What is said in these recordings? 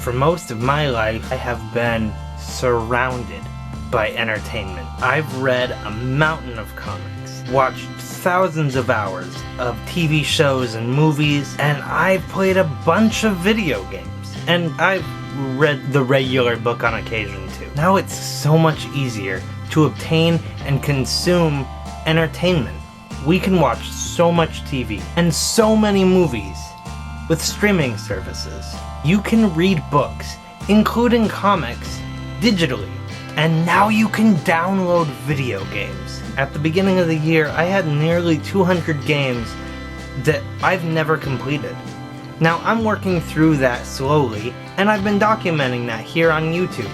For most of my life, I have been surrounded by entertainment. I've read a mountain of comics, watched thousands of hours of TV shows and movies, and I've played a bunch of video games. And I've read the regular book on occasion too. Now it's so much easier to obtain and consume entertainment. We can watch so much TV and so many movies with streaming services. You can read books, including comics, digitally. And now you can download video games. At the beginning of the year, I had nearly 200 games that I've never completed. Now I'm working through that slowly, and I've been documenting that here on YouTube.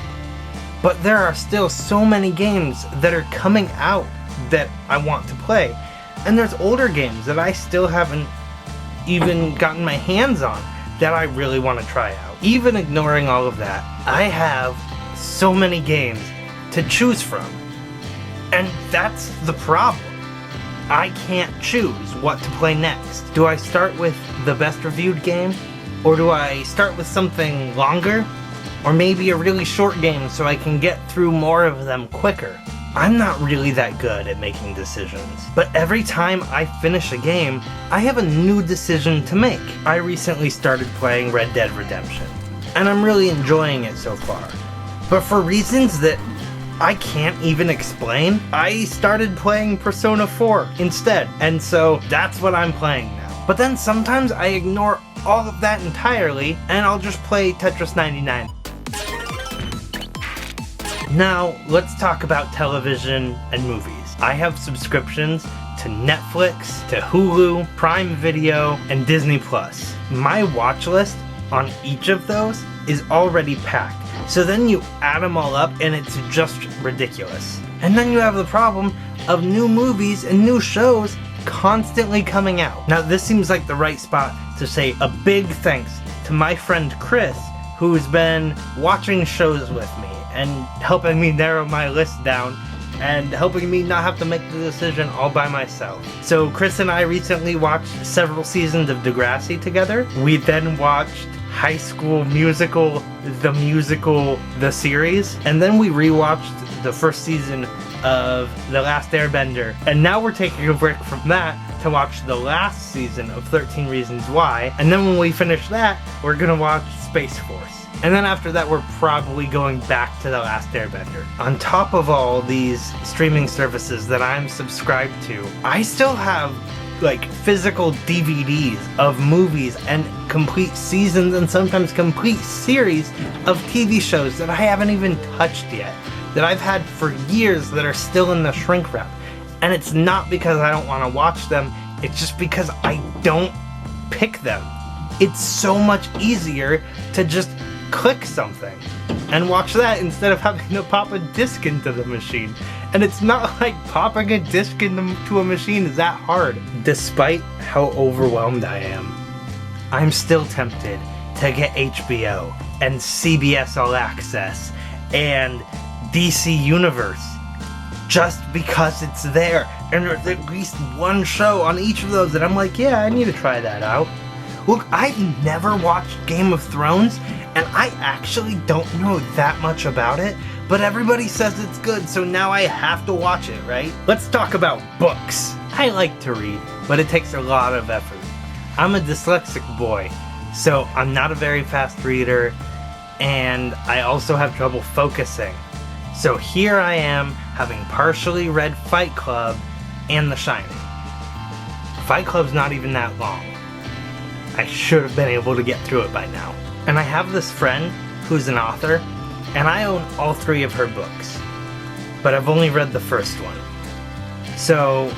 But there are still so many games that are coming out that I want to play. And there's older games that I still haven't even gotten my hands on that I really want to try out. Even ignoring all of that, I have so many games to choose from. And that's the problem. I can't choose what to play next. Do I start with the best reviewed game? Or do I start with something longer? Or maybe a really short game so I can get through more of them quicker? I'm not really that good at making decisions, but every time I finish a game, I have a new decision to make. I recently started playing Red Dead Redemption, and I'm really enjoying it so far. But for reasons that I can't even explain, I started playing Persona 4 instead, and so that's what I'm playing now. But then sometimes I ignore all of that entirely, and I'll just play Tetris 99. Now, let's talk about television and movies. I have subscriptions to Netflix, to Hulu, Prime Video, and Disney+. My watch list on each of those is already packed. So then you add them all up and it's just ridiculous. And then you have the problem of new movies and new shows constantly coming out. Now, this seems like the right spot to say a big thanks to my friend Chris, who's been watching shows with me and helping me narrow my list down and helping me not have to make the decision all by myself. So Chris and I recently watched several seasons of Degrassi together. We then watched High School Musical, the series, and then we rewatched the first season of The Last Airbender. And now we're taking a break from that to watch the last season of 13 Reasons Why. And then when we finish that, we're gonna watch Space Force. And then after that, we're probably going back to The Last Airbender. On top of all these streaming services that I'm subscribed to, I still have like physical DVDs of movies and complete seasons and sometimes complete series of TV shows that I haven't even touched yet, that I've had for years that are still in the shrink wrap. And it's not because I don't want to watch them, it's just because I don't pick them. It's so much easier to just click something and watch that instead of having to pop a disc into the machine. And it's not like popping a disc into a machine is that hard. Despite how overwhelmed I am, I'm still tempted to get HBO and CBS All Access and DC Universe just because it's there. And there's at least one show on each of those that I'm like, yeah, I need to try that out. Look, I've never watched Game of Thrones, and I actually don't know that much about it, but everybody says it's good, so now I have to watch it, right? Let's talk about books. I like to read, but it takes a lot of effort. I'm a dyslexic boy, so I'm not a very fast reader, and I also have trouble focusing. So here I am, having partially read Fight Club and The Shining. Fight Club's not even that long. I should have been able to get through it by now. And I have this friend who's an author, and I own all 3 of her books, but I've only read the first one. So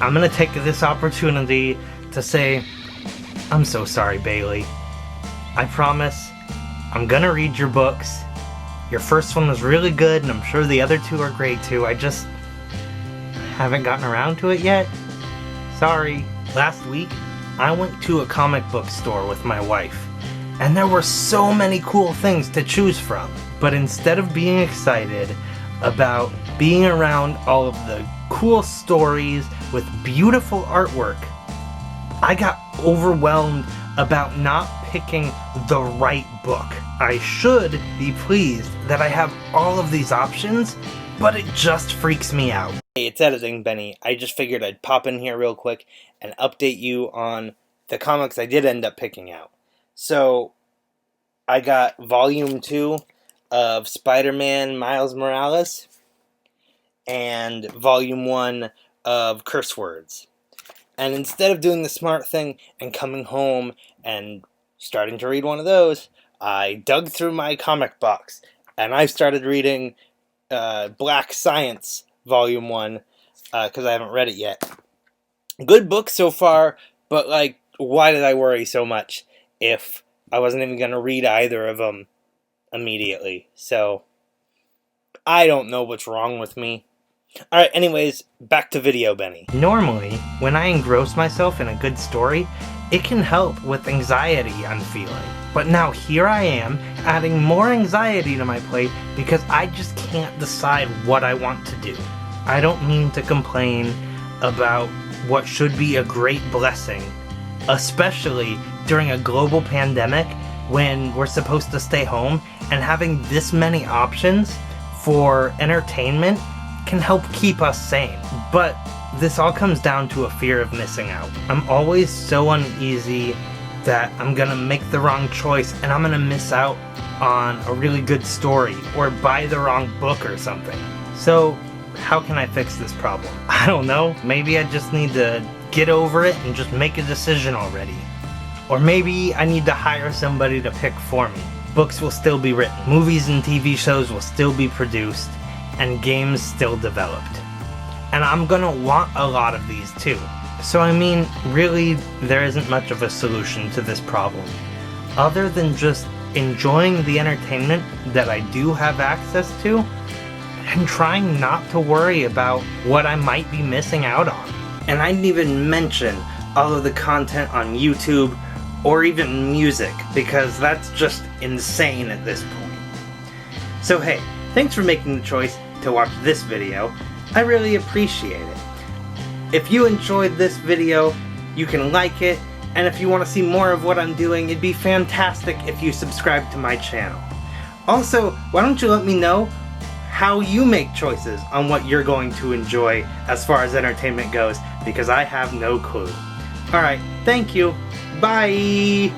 I'm gonna take this opportunity to say, I'm so sorry, Bailey. I promise I'm gonna read your books. Your first one was really good, and I'm sure the other 2 are great too. I just haven't gotten around to it yet. Sorry. Last week, I went to a comic book store with my wife, and there were so many cool things to choose from. But instead of being excited about being around all of the cool stories with beautiful artwork, I got overwhelmed about not picking the right book. I should be pleased that I have all of these options, but it just freaks me out. Hey, it's Editing Benny. I just figured I'd pop in here real quick and update you on the comics I did end up picking out. So, I got Volume 2 of Spider-Man Miles Morales and Volume 1 of Curse Words. And instead of doing the smart thing and coming home and starting to read one of those, I dug through my comic box and I started reading Black Science Volume 1 because I haven't read it yet. Good book so far, but like, why did I worry so much if I wasn't even going to read either of them immediately? So, I don't know what's wrong with me. Alright, anyways, back to Video Benny. Normally, when I engross myself in a good story, it can help with anxiety I'm feeling. But now here I am, adding more anxiety to my plate because I just can't decide what I want to do. I don't mean to complain about what should be a great blessing, especially during a global pandemic when we're supposed to stay home, and having this many options for entertainment can help keep us sane. But this all comes down to a fear of missing out. I'm always so uneasy that I'm gonna make the wrong choice and I'm gonna miss out on a really good story or buy the wrong book or something. So how can I fix this problem? I don't know. Maybe I just need to get over it and just make a decision already. Or maybe I need to hire somebody to pick for me. Books will still be written, movies and TV shows will still be produced, and games still developed. And I'm gonna want a lot of these too. So I mean, really, there isn't much of a solution to this problem, other than just enjoying the entertainment that I do have access to, and trying not to worry about what I might be missing out on. And I didn't even mention all of the content on YouTube, or even music, because that's just insane at this point. So hey, thanks for making the choice to watch this video. I really appreciate it. If you enjoyed this video, you can like it, and if you want to see more of what I'm doing, it'd be fantastic if you subscribe to my channel. Also, why don't you let me know how you make choices on what you're going to enjoy as far as entertainment goes, because I have no clue. Alright, thank you. Bye!